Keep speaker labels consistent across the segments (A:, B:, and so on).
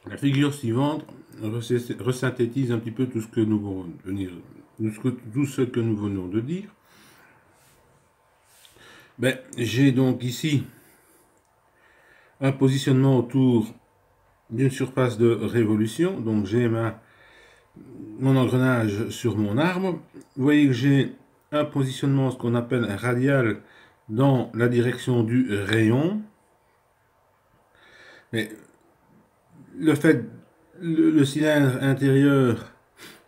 A: La figure suivante resynthétise un petit peu tout ce que nous venons de dire. Ben, j'ai donc ici un positionnement autour d'une surface de révolution. Donc j'ai mon engrenage sur mon arbre. Vous voyez que j'ai un positionnement, ce qu'on appelle un radial, dans la direction du rayon. Mais le cylindre intérieur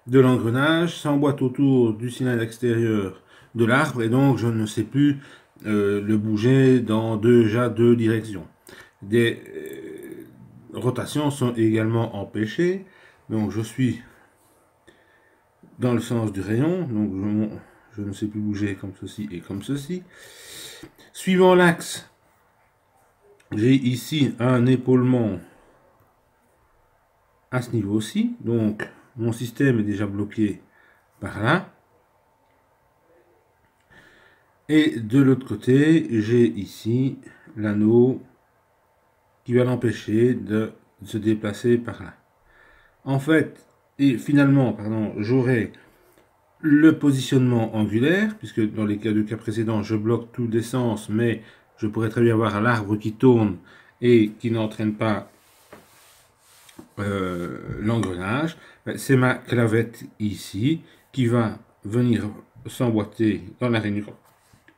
A: de l'engrenage s'emboîte autour du cylindre extérieur de l'arbre et donc je ne sais plus le bouger dans déjà deux directions. Des rotations sont également empêchées, donc je suis dans le sens du rayon, donc je ne sais plus bouger comme ceci et comme ceci. Suivant l'axe, j'ai ici un épaulement à ce niveau-ci, donc mon système est déjà bloqué par là. Et de l'autre côté, j'ai ici l'anneau qui va l'empêcher de se déplacer par là. En fait, et finalement, pardon, j'aurai le positionnement angulaire, puisque dans les cas précédents, je bloque tous les sens, mais je pourrais très bien avoir l'arbre qui tourne et qui n'entraîne pas l'engrenage. C'est ma clavette ici qui va venir s'emboîter dans la rainure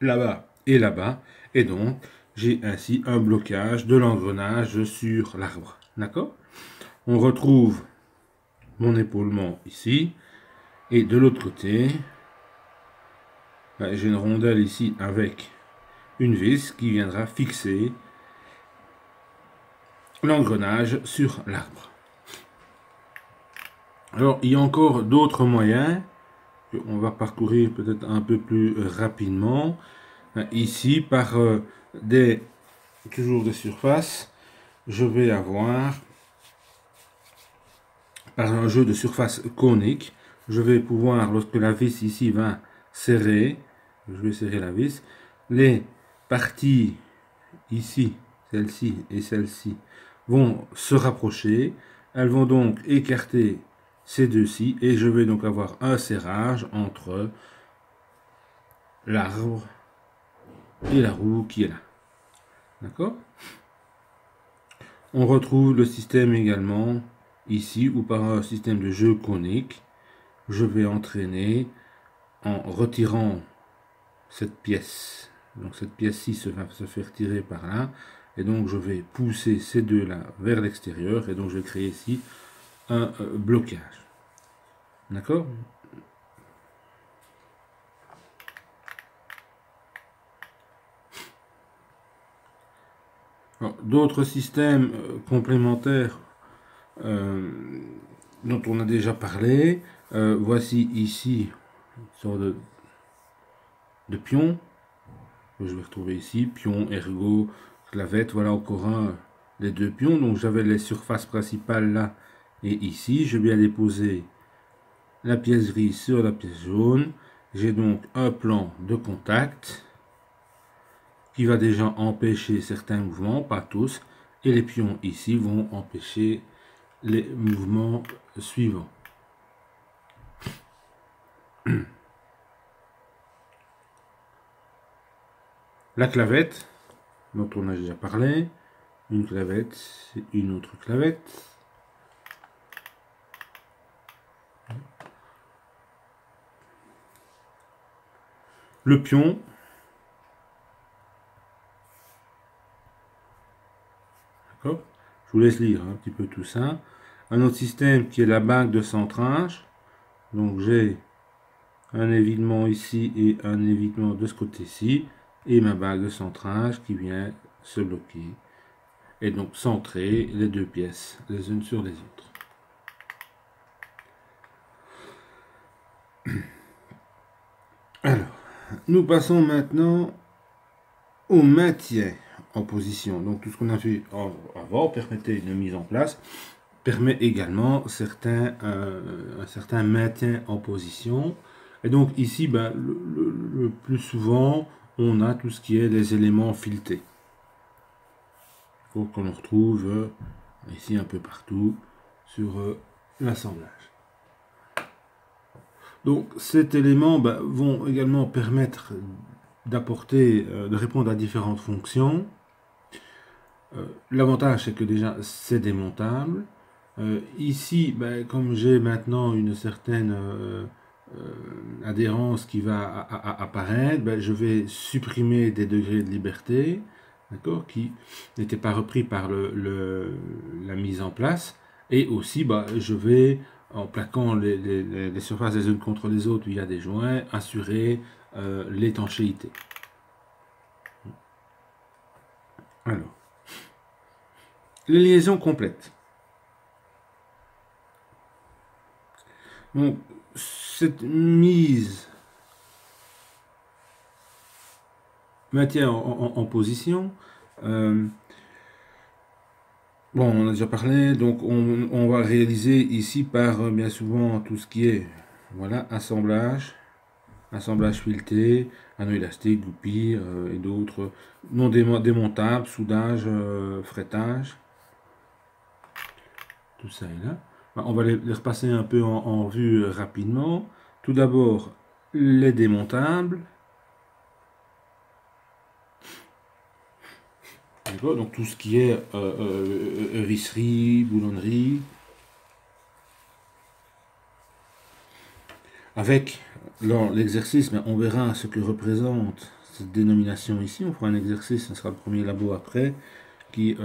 A: là-bas et là-bas, et donc j'ai ainsi un blocage de l'engrenage sur l'arbre. D'accord? On retrouve mon épaulement ici, et de l'autre côté, j'ai une rondelle ici avec une vis qui viendra fixer l'engrenage sur l'arbre. Alors, il y a encore d'autres moyens qu'on va parcourir peut-être un peu plus rapidement. Ici, par toujours des surfaces, je vais avoir, par un jeu de surface conique, je vais pouvoir, lorsque la vis ici va serrer, je vais serrer la vis, les parties ici, celle-ci et celle-ci, vont se rapprocher, elles vont donc écarter ces deux-ci, et je vais donc avoir un serrage entre l'arbre et la roue qui est là. D'accord? On retrouve le système également ici, où par un système de jeu conique, je vais entraîner en retirant cette pièce. Donc cette pièce-ci va se faire tirer par là, et donc je vais pousser ces deux-là vers l'extérieur, et donc je vais créer ici un blocage. D'accord? D'autres systèmes complémentaires dont on a déjà parlé, voici ici une sorte de pion que je vais retrouver ici, pion, ergot, clavette, voilà encore un des deux pions. Donc j'avais les surfaces principales là et ici, je viens déposer la pièce grise sur la pièce jaune. J'ai donc un plan de contact qui va déjà empêcher certains mouvements, pas tous, et les pions ici vont empêcher les mouvements suivants. La clavette, dont on a déjà parlé, une clavette, c'est une autre clavette. Le pion, d'accord, je vous laisse lire un petit peu tout ça. Un autre système qui est la bague de centrage. Donc j'ai un évitement ici et un évitement de ce côté-ci, et ma bague de centrage qui vient se bloquer et donc centrer les deux pièces les unes sur les autres. Alors, nous passons maintenant au maintien en position. Donc tout ce qu'on a fait avant permettait une mise en place, permet également un certain maintien en position. Et donc ici, ben, le plus souvent, on a tout ce qui est les éléments filetés qu'on retrouve ici un peu partout. sur l'assemblage. Donc cet élément vont également permettre d'apporter, de répondre à différentes fonctions. L'avantage c'est que déjà c'est démontable. Ici, comme j'ai maintenant une certaine adhérence qui va apparaître, je vais supprimer des degrés de liberté, d'accord, qui n'étaient pas repris par la mise en place, et aussi je vais, en plaquant les surfaces les unes contre les autres via des joints, assurer l'étanchéité. Alors, les liaisons complètes. Donc, cette mise maintient en position. Bon, on en a déjà parlé, donc on va réaliser ici par bien souvent tout ce qui est assemblage fileté, anneau élastique, goupille et d'autres non démontables, soudage, frettage. Tout ça est là. On va les repasser un peu en vue rapidement. Tout d'abord, les démontables. Donc tout ce qui est visserie, boulonnerie. Avec l'exercice, on verra ce que représente cette dénomination ici. On fera un exercice, ce sera le premier labo après, qui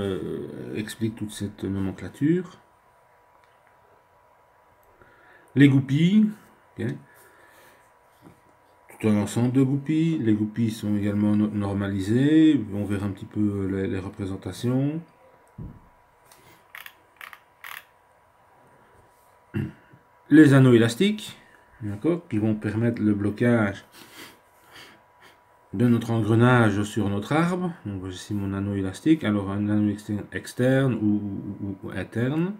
A: explique toute cette nomenclature. Les goupilles, okay. Tout un ensemble de goupilles. Les goupilles sont également normalisées. On verra un petit peu les représentations. Les anneaux élastiques, qui vont permettre le blocage de notre engrenage sur notre arbre. Donc voici mon anneau élastique. Alors un anneau externe ou interne.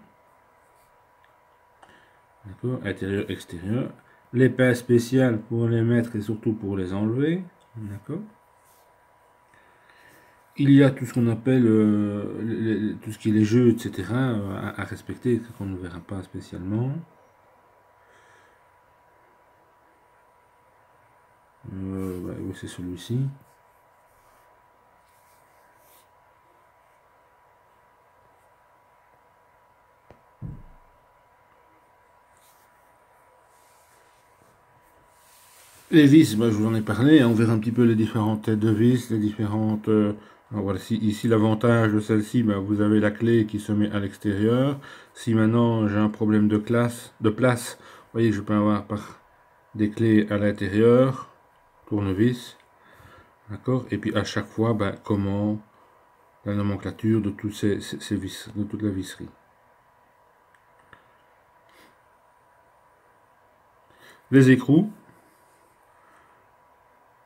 A: D'accord, intérieur, extérieur. Les pinces spéciales pour les mettre et surtout pour les enlever. D'accord. Il y a tout ce qu'on appelle tout ce qui est les jeux, etc. à respecter, qu'on ne verra pas spécialement. Oui, c'est celui-ci. Les vis, je vous en ai parlé, on verra un petit peu les différentes têtes de vis, les différentes... voilà, ici l'avantage de celle-ci, vous avez la clé qui se met à l'extérieur. Si maintenant j'ai un problème de place, vous voyez, je peux avoir des clés à l'intérieur, tournevis, d'accord. Et puis à chaque fois, comment la nomenclature de toutes ces vis, de toute la visserie. Les écrous.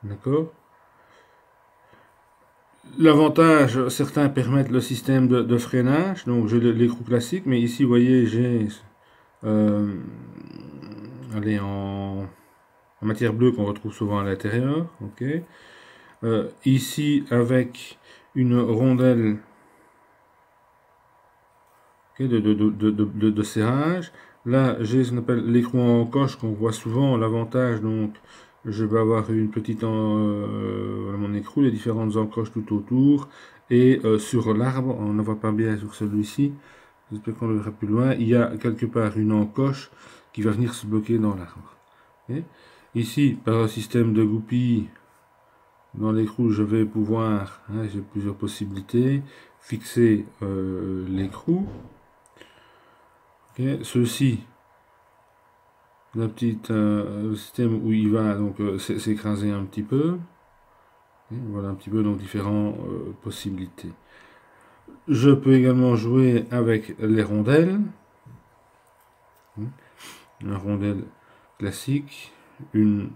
A: D'accord. L'avantage, certains permettent le système de freinage, donc j'ai l'écrou classique, mais ici, vous voyez, j'ai en matière bleue qu'on retrouve souvent à l'intérieur, ok. Ici, avec une rondelle de serrage. Là, j'ai ce qu'on appelle l'écrou en coche qu'on voit souvent. L'avantage, donc, je vais avoir une petite mon écrou, les différentes encoches tout autour. Et sur l'arbre, on ne voit pas bien sur celui-ci, j'espère qu'on le verra plus loin, il y a quelque part une encoche qui va venir se bloquer dans l'arbre. Okay. Ici, par un système de goupilles, dans l'écrou, je vais pouvoir, j'ai plusieurs possibilités, fixer l'écrou. Okay. Ceci, la petite système où il va donc s'écraser un petit peu. Okay. Voilà un petit peu donc différentes possibilités. Je peux également jouer avec les rondelles. Une rondelle classique, une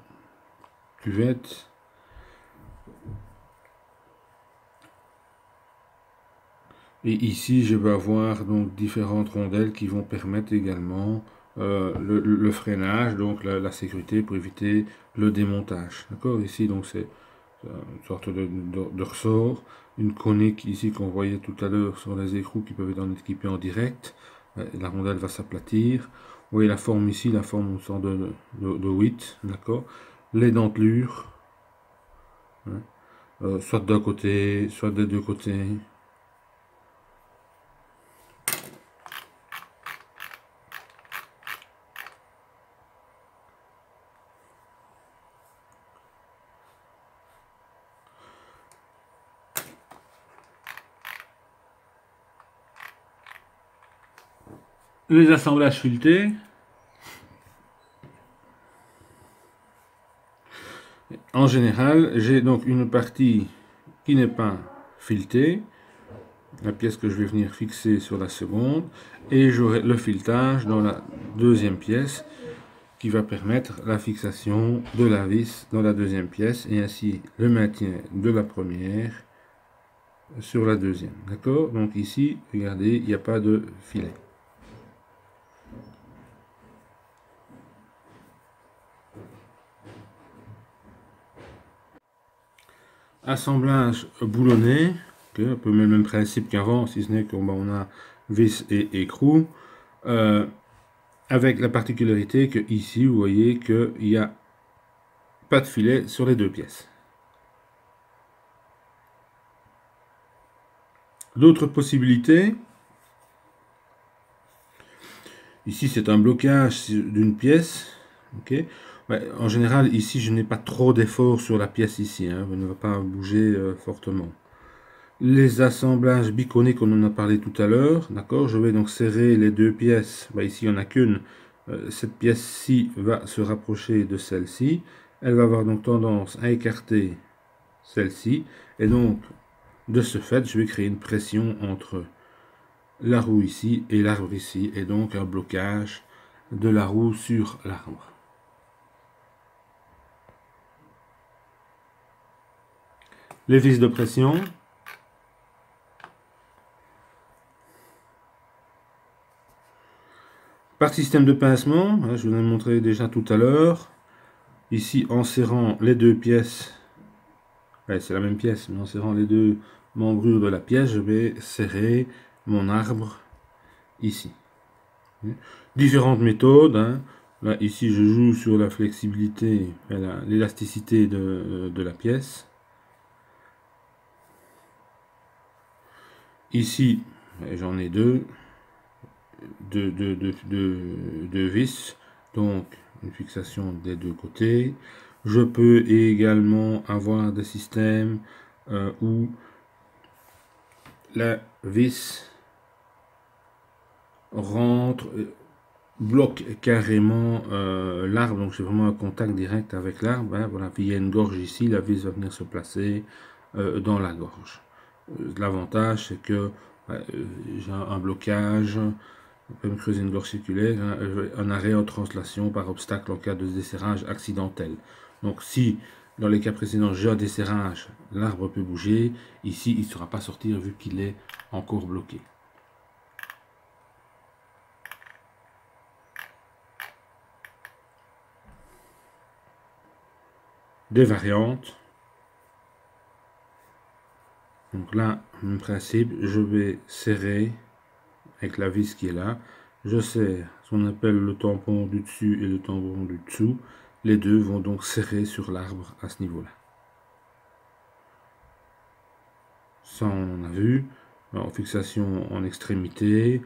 A: cuvette. Et ici, je vais avoir donc différentes rondelles qui vont permettre également le freinage, donc la sécurité pour éviter le démontage. D'accord. Ici, donc c'est une sorte de ressort, une conique ici qu'on voyait tout à l'heure sur les écrous qui peuvent être équipés en direct. la rondelle va s'aplatir. Vous voyez la forme ici, la forme on sort de 8, d'accord. Les dentelures, hein, soit d'un côté, soit des deux côtés. Les assemblages filetés. En général, j'ai donc une partie qui n'est pas filetée, la pièce que je vais venir fixer sur la seconde, et j'aurai le filetage dans la deuxième pièce qui va permettre la fixation de la vis dans la deuxième pièce et ainsi le maintien de la première sur la deuxième. D'accord? Donc ici, regardez, il n'y a pas de filet. Assemblage boulonné, un peu le même principe qu'avant, si ce n'est qu'on a vis et écrou, avec la particularité que ici, vous voyez qu'il n'y a pas de filet sur les deux pièces. D'autres possibilités, ici c'est un blocage d'une pièce, ok. Ouais, en général, ici, je n'ai pas trop d'effort sur la pièce ici, hein, elle ne va pas bouger fortement. Les assemblages biconiques, on en a parlé tout à l'heure, d'accord. Je vais donc serrer les deux pièces, ici il n'y en a qu'une, cette pièce-ci va se rapprocher de celle-ci, elle va avoir donc tendance à écarter celle-ci, et donc, de ce fait, je vais créer une pression entre la roue ici et l'arbre ici, et donc un blocage de la roue sur l'arbre. Les vis de pression. Par système de pincement, je vous l'ai montré déjà tout à l'heure. Ici, en serrant les deux pièces, c'est la même pièce, mais en serrant les deux membrures de la pièce, je vais serrer mon arbre ici. Différentes méthodes. Là, ici, je joue sur la flexibilité, l'élasticité de la pièce. Ici, j'en ai deux vis, donc une fixation des deux côtés. Je peux également avoir des systèmes où la vis rentre, bloque carrément l'arbre, donc j'ai vraiment un contact direct avec l'arbre. Voilà, puis il y a une gorge ici, la vis va venir se placer dans la gorge. L'avantage, c'est que j'ai un blocage, on peut me creuser une gorge circulaire, un arrêt en translation par obstacle en cas de desserrage accidentel. Donc si dans les cas précédents j'ai un desserrage, l'arbre peut bouger, ici il ne sera pas sortir vu qu'il est encore bloqué. Des variantes. Donc là, même principe, je vais serrer avec la vis qui est là. Je serre ce qu'on appelle le tampon du dessus et le tampon du dessous. Les deux vont donc serrer sur l'arbre à ce niveau-là. Ça, on en a vu. Alors, fixation en extrémité,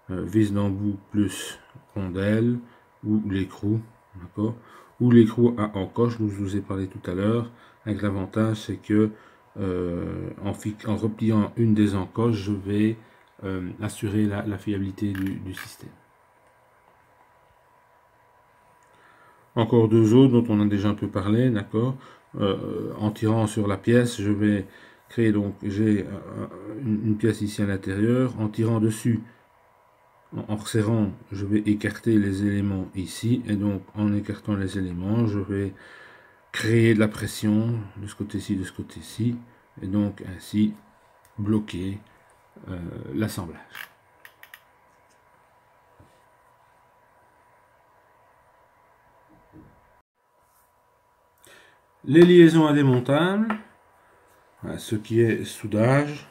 A: vis d'embout plus rondelle, ou l'écrou, d'accord, ou l'écrou à encoche, dont je vous ai parlé tout à l'heure, avec l'avantage, c'est que en repliant une des encoches, je vais assurer la fiabilité du système. Encore deux autres dont on a déjà un peu parlé, d'accord. En tirant sur la pièce, je vais créer, donc j'ai une pièce ici à l'intérieur. En tirant dessus, en resserrant, je vais écarter les éléments ici, et donc en écartant les éléments, je vais créer de la pression de ce côté-ci, de ce côté-ci, et donc ainsi bloquer l'assemblage. Les liaisons indémontables, ce qui est soudage,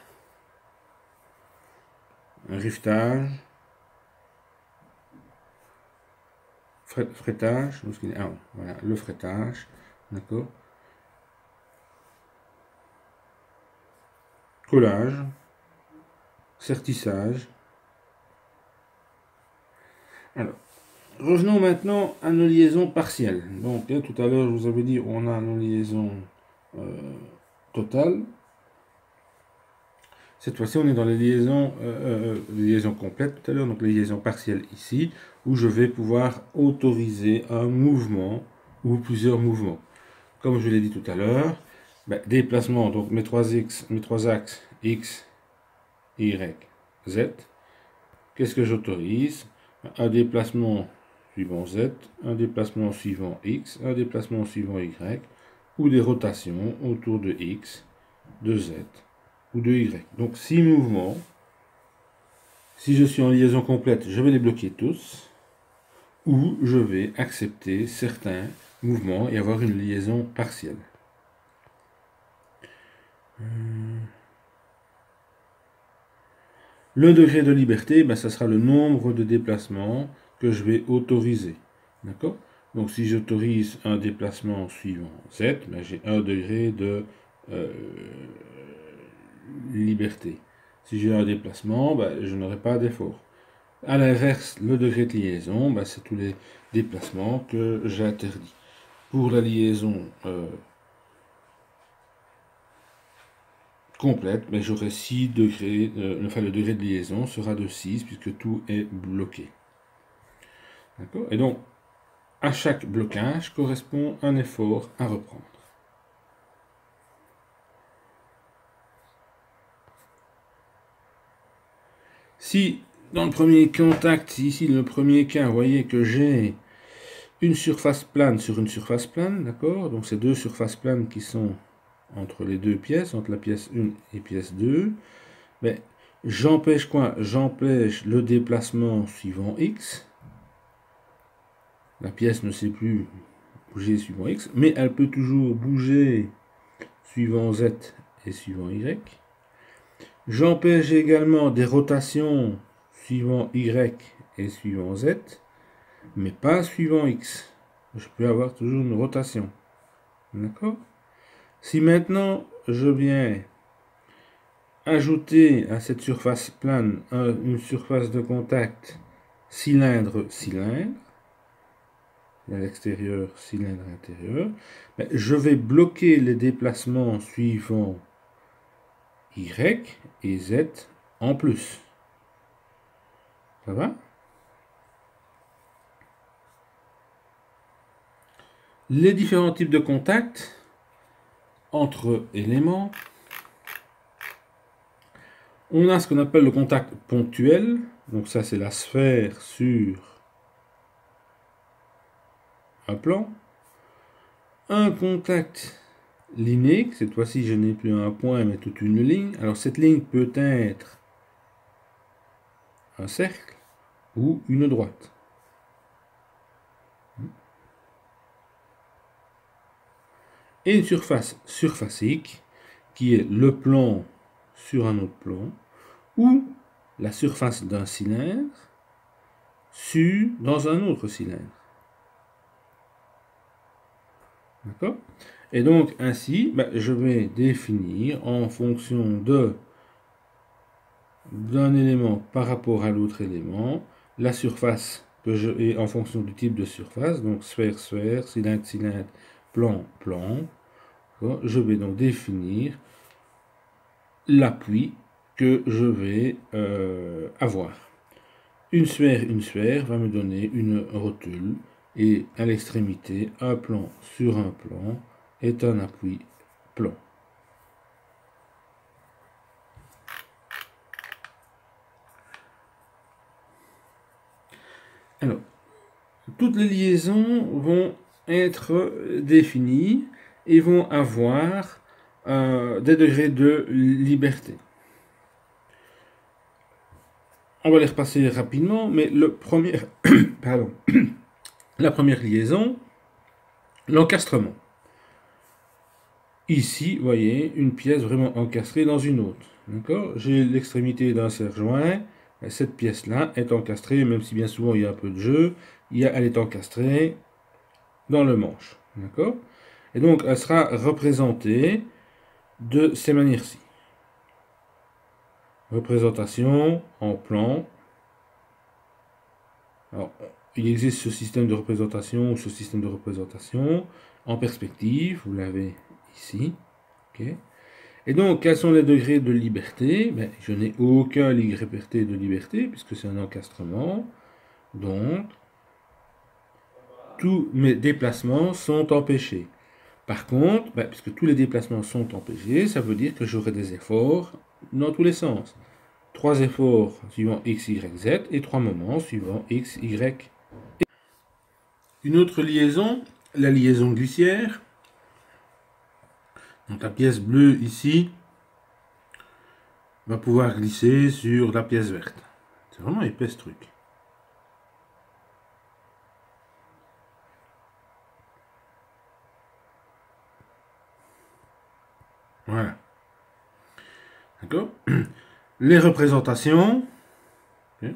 A: rivetage, Frettage, voilà, le frettage, d'accord. Collage, sertissage. Alors, revenons maintenant à nos liaisons partielles. Donc, là, tout à l'heure, je vous avais dit, on a nos liaisons totales. Cette fois-ci, on est dans les liaisons complètes tout à l'heure, donc les liaisons partielles ici, où je vais pouvoir autoriser un mouvement ou plusieurs mouvements. Comme je l'ai dit tout à l'heure, déplacement, donc mes trois axes, X, Y, Z. Qu'est-ce que j'autorise? Un déplacement suivant Z, un déplacement suivant X, un déplacement suivant Y, ou des rotations autour de X, de Z ou de Y. Donc 6 mouvements. Si je suis en liaison complète, je vais les bloquer tous, ou je vais accepter certains mouvements et avoir une liaison partielle. Le degré de liberté, ça sera le nombre de déplacements que je vais autoriser. D'accord? Donc si j'autorise un déplacement suivant Z, j'ai 1 degré de liberté. Si j'ai un déplacement, je n'aurai pas d'effort. A l'inverse, le degré de liaison, c'est tous les déplacements que j'interdis. Pour la liaison complète, j'aurai 6 degrés, le degré de liaison sera de 6 puisque tout est bloqué. D'accord? Et donc, à chaque blocage correspond un effort à reprendre. Si, dans le premier contact, ici, le premier cas, vous voyez que j'ai une surface plane sur une surface plane, d'accord? Donc, c'est deux surfaces planes qui sont entre les deux pièces, entre la pièce 1 et pièce 2. J'empêche quoi? J'empêche le déplacement suivant X. La pièce ne sait plus bouger suivant X, mais elle peut toujours bouger suivant Z et suivant Y. J'empêche également des rotations suivant Y et suivant Z, mais pas suivant X. Je peux avoir toujours une rotation. D'accord? Si maintenant je viens ajouter à cette surface plane une surface de contact cylindre-cylindre, à l'extérieur, cylindre intérieur, je vais bloquer les déplacements suivants Y et Z en plus. Ça va? Les différents types de contacts entre éléments. On a ce qu'on appelle le contact ponctuel. Donc ça, c'est la sphère sur un plan. Un contact linéique. Cette fois-ci, je n'ai plus un point, mais toute une ligne. Alors cette ligne peut être un cercle ou une droite. Et une surface surfacique, qui est le plan sur un autre plan, ou la surface d'un cylindre dans un autre cylindre. D'accord? Et donc ainsi, je vais définir en fonction d'un élément par rapport à l'autre élément, la surface que je ai en fonction du type de surface, donc sphère, sphère, cylindre, cylindre, plan, plan. Je vais donc définir l'appui que je vais avoir. Une sphère va me donner une rotule et à l'extrémité, un plan sur un plan est un appui plan. Alors, toutes les liaisons vont être définies et vont avoir des degrés de liberté. On va les repasser rapidement, mais la première liaison, l'encastrement. Ici, vous voyez, une pièce vraiment encastrée dans une autre. D'accord? J'ai l'extrémité d'un serre-joint. Cette pièce-là est encastrée, même si bien souvent il y a un peu de jeu. elle est encastrée dans le manche. D'accord? Et donc, elle sera représentée de ces manières-ci. Représentation en plan. Alors, il existe ce système de représentation ou ce système de représentation en perspective. Vous l'avez ici. Okay. Et donc, quels sont les degrés de liberté? Ben, je n'ai aucun liberté de liberté puisque c'est un encastrement. Donc, tous mes déplacements sont empêchés. Par contre, ben, puisque tous les déplacements sont empêchés, ça veut dire que j'aurai des efforts dans tous les sens. 3 efforts suivant x, y, z et 3 moments suivant x, y. Une autre liaison, la liaison glissière. Donc la pièce bleue ici va pouvoir glisser sur la pièce verte. C'est vraiment épais ce truc. Voilà. D'accord? Les représentations. Okay,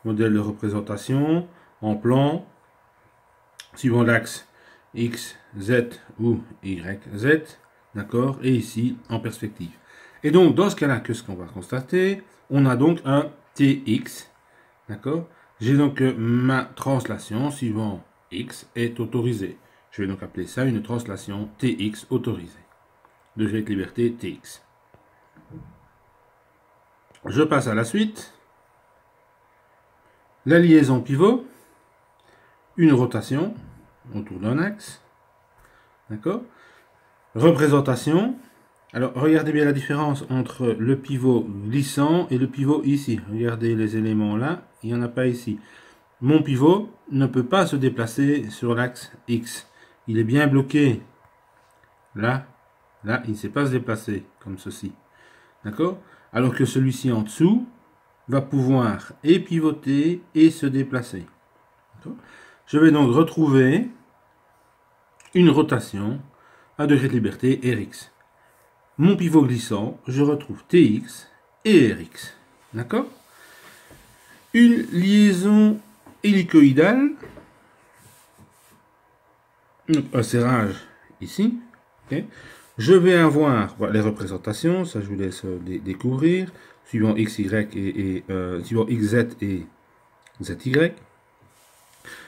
A: modèle de représentation en plan suivant l'axe X, Z ou Y, Z. D'accord? Et ici en perspective. Et donc dans ce cas-là, qu'est-ce qu'on va constater? On a donc un TX. D'accord? J'ai donc ma translation suivant X est autorisée. Je vais donc appeler ça une translation TX autorisée. Degré de liberté TX. Je passe à la suite. La liaison pivot. Une rotation autour d'un axe. D'accord? Représentation. Alors, regardez bien la différence entre le pivot glissant et le pivot ici. Regardez les éléments là, il n'y en a pas ici. Mon pivot ne peut pas se déplacer sur l'axe X. Il est bien bloqué. Là, il ne sait pas se déplacer, comme ceci. D'accord? Alors que celui-ci en dessous va pouvoir et pivoter et se déplacer. Je vais donc retrouver une rotation à degré de liberté Rx. Mon pivot glissant, je retrouve Tx et Rx. D'accord? Une liaison hélicoïdale, un serrage ici. Okay. Je vais avoir les représentations, ça je vous laisse découvrir, suivant x, y suivant xz et zy.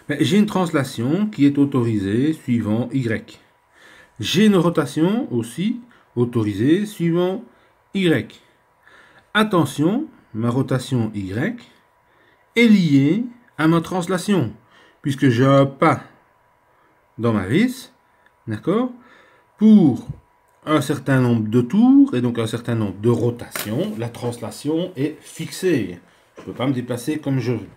A: J'ai une translation qui est autorisée suivant y. J'ai une rotation aussi autorisée suivant y. Attention, ma rotation y est liée à ma translation, puisque j'ai un pas dans ma vis, d'accord, pour un certain nombre de tours et donc un certain nombre de rotations. La translation est fixée. Je ne peux pas me déplacer comme je veux.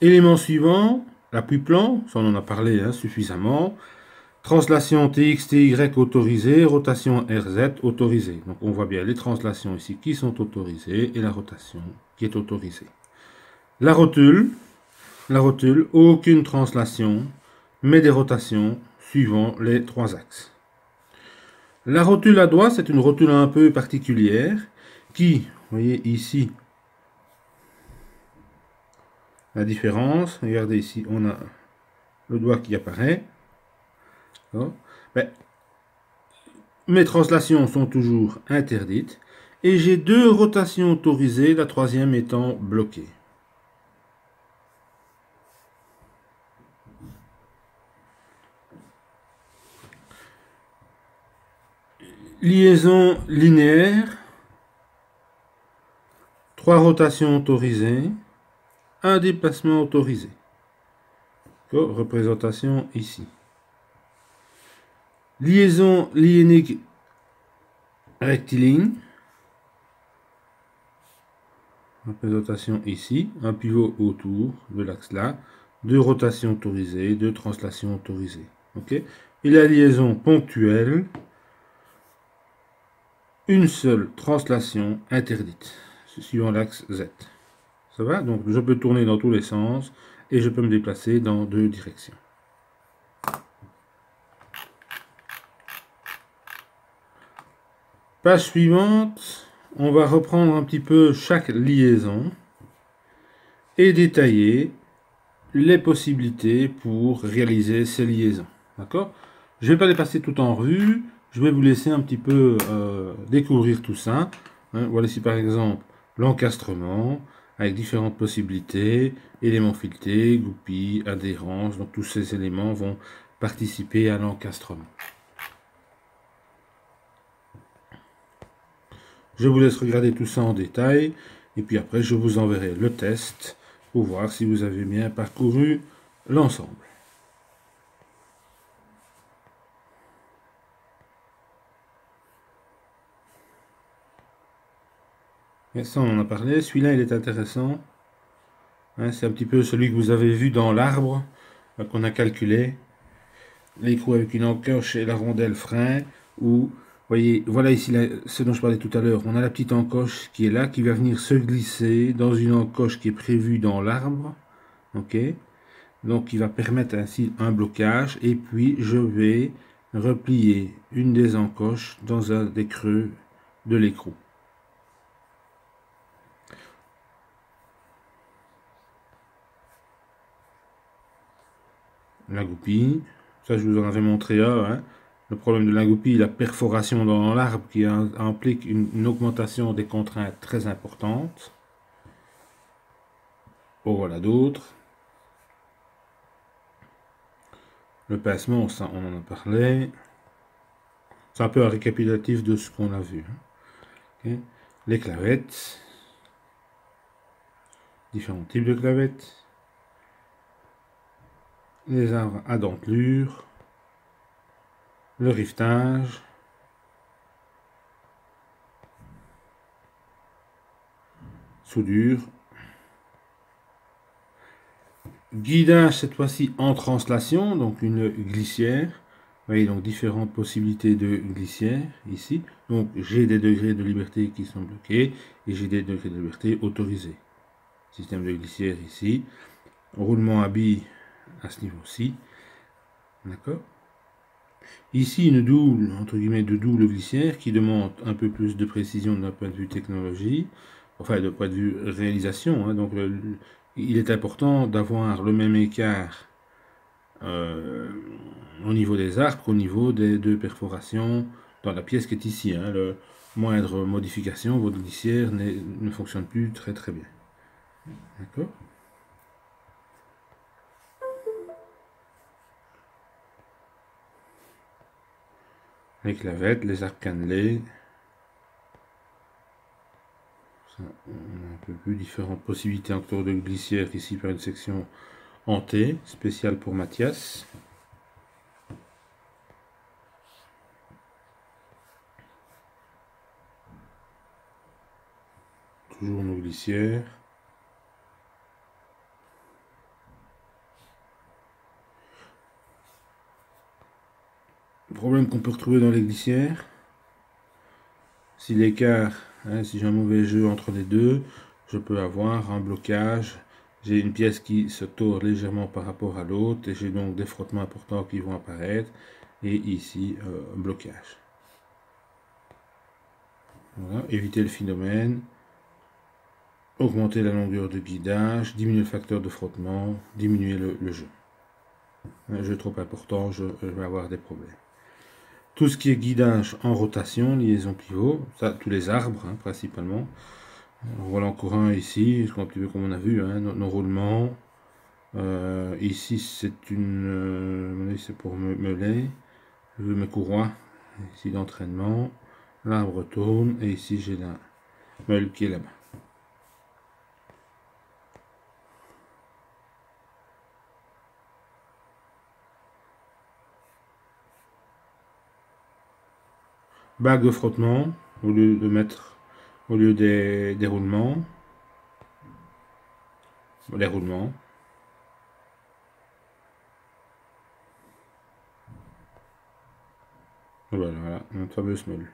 A: Élément suivant, l'appui-plan, ça on en a parlé suffisamment. Translation TX, TY autorisée, rotation RZ autorisée. Donc on voit bien les translations ici qui sont autorisées et la rotation qui est autorisée. La rotule, aucune translation, mais des rotations suivant les 3 axes. La rotule à doigt, c'est une rotule un peu particulière qui, vous voyez ici, la différence, regardez ici, on a le doigt qui apparaît. Mes translations sont toujours interdites et j'ai 2 rotations autorisées, la 3e étant bloquée. Liaison linéaire, 3 rotations autorisées, un déplacement autorisé. Représentation ici. Liaison liénique rectiligne. Représentation ici. Un pivot autour de l'axe là. 2 rotations autorisées, 2 translations autorisées. Okay. Et la liaison ponctuelle. Une seule translation interdite. Suivant l'axe Z. Ça va? Donc je peux tourner dans tous les sens et je peux me déplacer dans 2 directions. Page suivante, on va reprendre un petit peu chaque liaison et détailler les possibilités pour réaliser ces liaisons. D'accord? Je ne vais pas les passer tout en revue, je vais vous laisser un petit peu découvrir tout ça. Voilà ici par exemple l'encastrement avec différentes possibilités, éléments filetés, goupilles, adhérence, donc tous ces éléments vont participer à l'encastrement. Je vous laisse regarder tout ça en détail et puis après je vous enverrai le test pour voir si vous avez bien parcouru l'ensemble. Et ça on en a parlé, celui-là il est intéressant. C'est un petit peu celui que vous avez vu dans l'arbre qu'on a calculé. L'écrou avec une encoche et la rondelle frein. Ou, voyez, voilà ici ce dont je parlais tout à l'heure. On a la petite encoche qui est là, qui va venir se glisser dans une encoche qui est prévue dans l'arbre. Ok. Donc, qui va permettre ainsi un blocage. Et puis, je vais replier une des encoches dans un des creux de l'écrou. La goupille. Ça, je vous en avais montré un. Le problème de la goupille, la perforation dans l'arbre qui implique une augmentation des contraintes très importante. Oh, voilà d'autres. Le pincement, ça, on en a parlé. C'est un peu un récapitulatif de ce qu'on a vu. Okay. Les clavettes. Différents types de clavettes. Les arbres à dentelure. Le rivetage. Soudure. Guidage cette fois-ci en translation, donc une glissière. Vous voyez donc différentes possibilités de glissière ici. Donc j'ai des degrés de liberté qui sont bloqués et j'ai des degrés de liberté autorisés. Système de glissière ici. Roulement à billes à ce niveau-ci. D'accord. Ici une double, entre guillemets, de double glissière qui demande un peu plus de précision d'un point de vue technologie, enfin de point de vue réalisation. Donc il est important d'avoir le même écart au niveau des arcs, au niveau des deux perforations dans la pièce qui est ici. Le moindre modification, votre glissière ne fonctionne plus très bien. D'accord. Les clavettes, les arcs cannelés. Ça, on a un peu plus différentes possibilités encore de glissière ici par une section en T, spéciale pour Mathias. Toujours nos glissières. Le problème qu'on peut retrouver dans les glissières, si l'écart, si j'ai un mauvais jeu entre les deux, je peux avoir un blocage. J'ai une pièce qui se tord légèrement par rapport à l'autre et j'ai donc des frottements importants qui vont apparaître. Et ici, un blocage. Voilà, éviter le phénomène. Augmenter la longueur de guidage, diminuer le facteur de frottement, diminuer le jeu. Un jeu trop important, je vais avoir des problèmes. Tout ce qui est guidage en rotation, liaison pivot, ça, tous les arbres principalement. Voilà encore un ici, un petit peu comme on a vu, nos roulements. Ici c'est une, c'est pour meuler. Je veux mes courroies ici d'entraînement. L'arbre tourne et ici j'ai la meule qui est là-bas. Bague de frottement au lieu de mettre au lieu des roulements. Les roulements. Voilà, notre fameuse meule.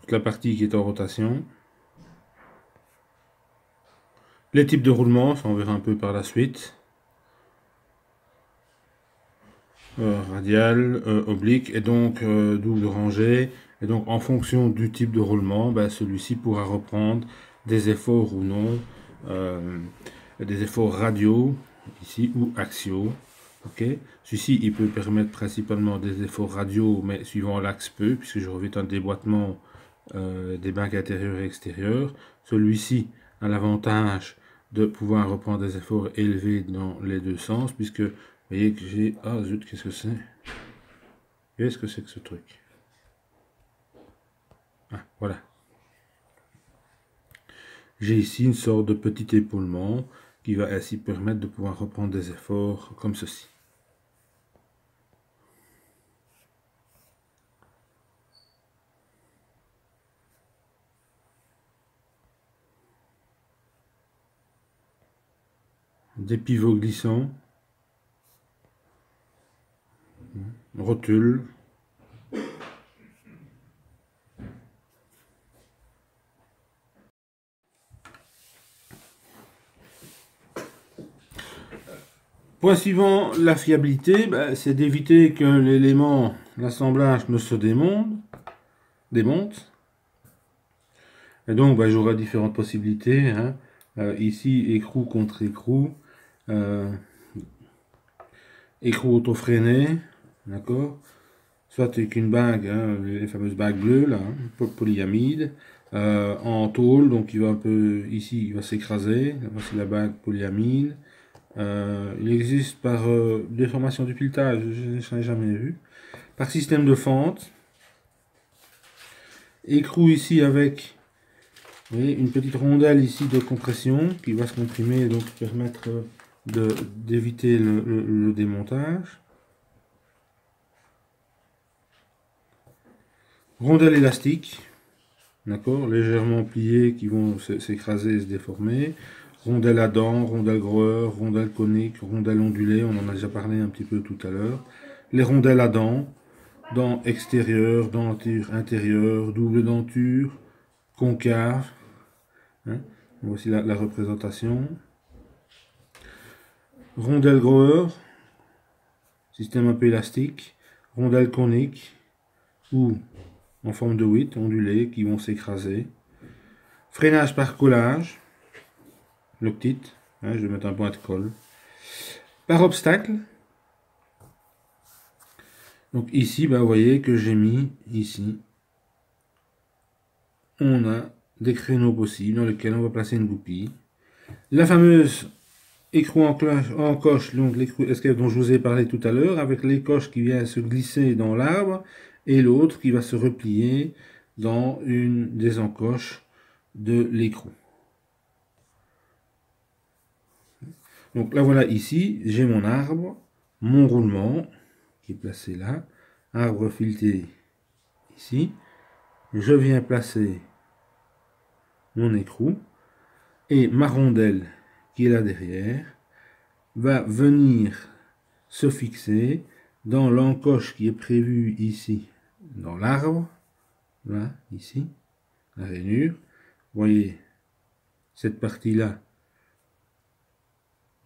A: Toute la partie qui est en rotation. Les types de roulements, ça on verra un peu par la suite. radial, oblique, et donc double rangée. Et donc en fonction du type de roulement, ben, celui-ci pourra reprendre des efforts ou non, des efforts radiaux ici ou axiaux. Ok, celui-ci il peut permettre principalement des efforts radiaux, mais suivant l'axe peu, puisque je revêt un déboîtement des bacs intérieurs et extérieurs. Celui-ci a l'avantage de pouvoir reprendre des efforts élevés dans les deux sens, puisque vous voyez que j'ai... Ah zut, qu'est-ce que c'est? Qu'est-ce que c'est que ce truc? Ah, voilà. J'ai ici une sorte de petit épaulement qui va ainsi permettre de pouvoir reprendre des efforts comme ceci. Des pivots glissants, rotules, point suivant, la fiabilité, ben, c'est d'éviter que l'élément, l'assemblage ne se démonte. Et donc, ben, j'aurai différentes possibilités. Hein. Ici, écrou contre écrou. Écrou auto-freiné, d'accord. Soit avec une bague, hein, les fameuses bagues bleues, là, hein, polyamide. En tôle, donc il va un peu, ici, il va s'écraser. Voici la bague polyamide. Il existe par déformation du piletage, je n'ai jamais vu. Par système de fente. Écrou ici avec, vous voyez, une petite rondelle ici de compression qui va se comprimer et donc permettre d'éviter le démontage. Rondelle élastique, d'accord, légèrement pliées qui vont s'écraser et se déformer. Rondelle à dents, rondelle grower, rondelle conique, rondelle ondulée, on en a déjà parlé un petit peu tout à l'heure. Les rondelles à dents, dents extérieures, denture intérieure, double denture, concave. Hein. Voici la représentation. Rondelle grower, système un peu élastique. Rondelle conique ou en forme de 8, ondulées, qui vont s'écraser. Freinage par collage. Loctite, hein, je vais mettre un point de colle. Par obstacle. Donc ici, bah, vous voyez que j'ai mis ici, on a des créneaux possibles dans lesquels on va placer une goupille. La fameuse écrou en coche, donc l'écrou escape dont je vous ai parlé tout à l'heure, avec les coches qui viennent se glisser dans l'arbre et l'autre qui va se replier dans une des encoches de l'écrou. Donc là voilà, ici j'ai mon arbre, mon roulement qui est placé là, arbre fileté ici. Je viens placer mon écrou et ma rondelle qui est là derrière va venir se fixer dans l'encoche qui est prévue ici dans l'arbre, là, ici, la rainure. Vous voyez, cette partie-là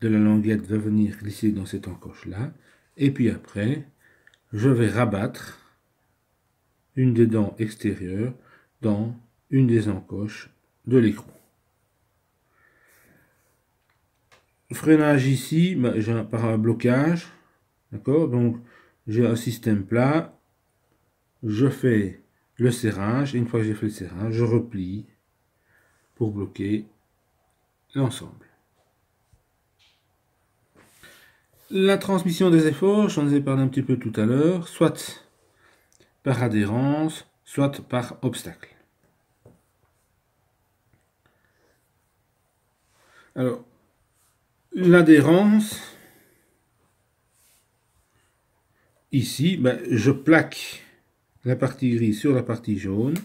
A: de la languette va venir glisser dans cette encoche-là. Et puis après, je vais rabattre une des dents extérieures dans une des encoches de l'écrou. Freinage ici, j'ai par un blocage, d'accord, donc j'ai un système plat, je fais le serrage, et une fois que j'ai fait le serrage, je replie pour bloquer l'ensemble. La transmission des efforts, j'en ai parlé un petit peu tout à l'heure, soit par adhérence, soit par obstacle. Alors, l'adhérence, ici, je plaque la partie grise sur la partie jaune,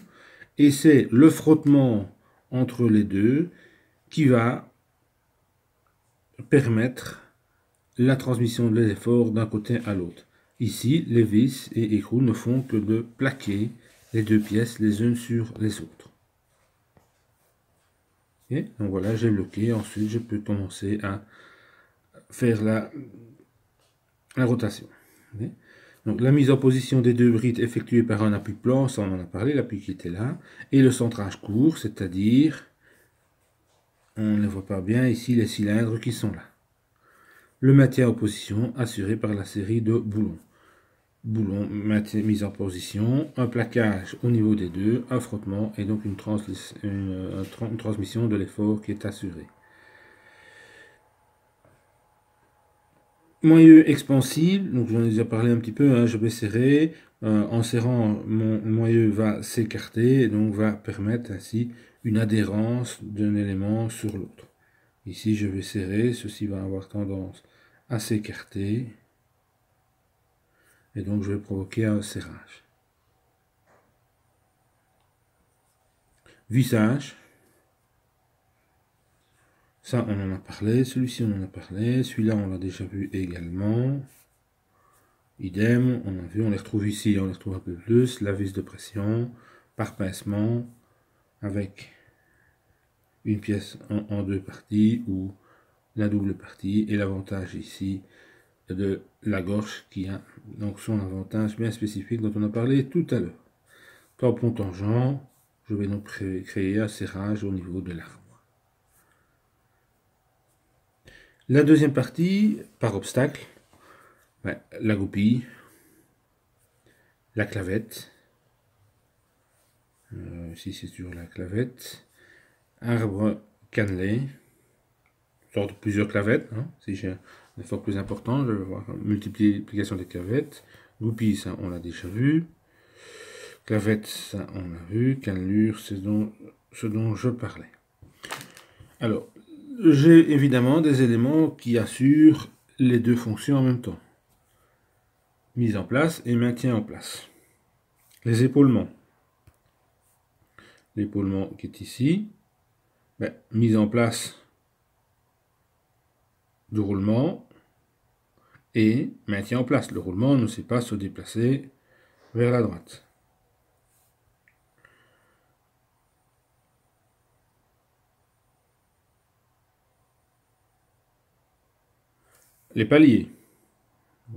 A: et c'est le frottement entre les deux qui va permettre la transmission de l'effort d'un côté à l'autre. Ici, les vis et écrous ne font que de plaquer les deux pièces les unes sur les autres. Okay, donc voilà, j'ai bloqué. Ensuite, je peux commencer à faire la rotation. Donc la mise en position des deux brides effectuée par un appui plan, ça on en a parlé, l'appui qui était là, et le centrage court, c'est-à-dire, on ne les voit pas bien ici, les cylindres qui sont là. Le maintien en position assuré par la série de boulons. Boulon mise en position, un plaquage au niveau des deux, un frottement et donc une transmission de l'effort qui est assurée. Moyeu expansible, donc j'en ai déjà parlé un petit peu, hein, je vais serrer, en serrant mon moyeu va s'écarter et donc va permettre ainsi une adhérence d'un élément sur l'autre. Ici je vais serrer, ceci va avoir tendance à s'écarter. Et donc je vais provoquer un serrage. Vissage. Ça on en a parlé, celui-ci on en a parlé, celui-là on l'a déjà vu également. Idem, on a vu, on les retrouve ici, on les retrouve un peu plus. La vis de pression, par pincement, avec une pièce en deux parties ou la double partie. Et l'avantage ici de la gorge qui a donc son avantage bien spécifique dont on a parlé tout à l'heure. Tampon tangent, je vais donc créer un serrage au niveau de l'arbre. La deuxième partie, par obstacle, la goupille, la clavette, ici c'est sur la clavette, arbre cannelé, sorte de plusieurs clavettes, hein, si j'ai un effort plus important, je vais voir multiplication des clavettes, goupille, ça on l'a déjà vu, clavette, ça on l'a vu, cannelure, c'est ce dont je parlais. Alors, j'ai évidemment des éléments qui assurent les deux fonctions en même temps. Mise en place et maintien en place. Les épaulements. L'épaulement qui est ici. Mise en place du roulement et maintien en place. Le roulement ne sait pas se déplacer vers la droite. Les paliers.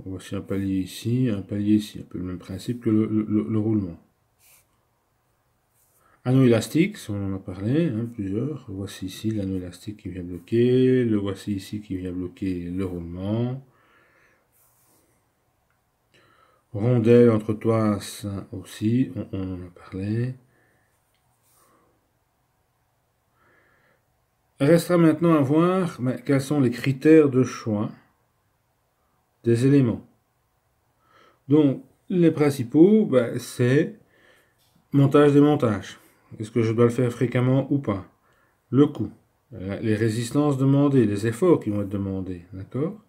A: Voici un palier ici, un peu le même principe que le roulement. Anneau élastique, on en a parlé, hein, plusieurs. Voici ici l'anneau élastique qui vient bloquer, le voici ici qui vient bloquer le roulement. Rondelle entre toi, ça aussi, on en a parlé. Restera maintenant à voir quels sont les critères de choix des éléments. Donc, les principaux, c'est montage-démontage. Est-ce que je dois le faire fréquemment ou pas? Le coût, les résistances demandées, les efforts qui vont être demandés, d'accord?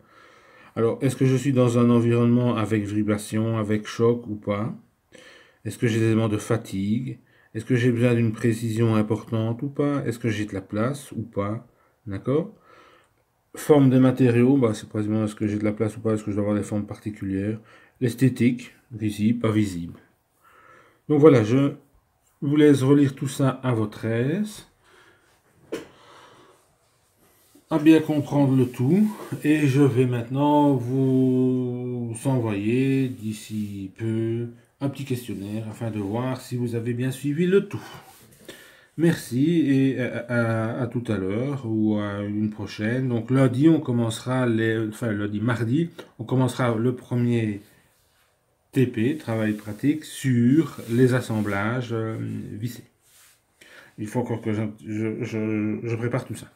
A: Alors, est-ce que je suis dans un environnement avec vibration, avec choc ou pas? Est-ce que j'ai des éléments de fatigue? Est-ce que j'ai besoin d'une précision importante ou pas? Est-ce que j'ai de la place ou pas? D'accord? Forme des matériaux, c'est précisément est-ce que j'ai de la place ou pas? Est-ce que je dois avoir des formes particulières? L'esthétique, visible, pas visible. Donc voilà, je vous laisse relire tout ça à votre aise, à bien comprendre le tout, et je vais maintenant vous envoyer d'ici peu un petit questionnaire afin de voir si vous avez bien suivi le tout. Merci et à tout à l'heure ou à une prochaine. Donc lundi, on commencera mardi, on commencera le premier TP, travail pratique, sur les assemblages vissés. Il faut encore que je prépare tout ça.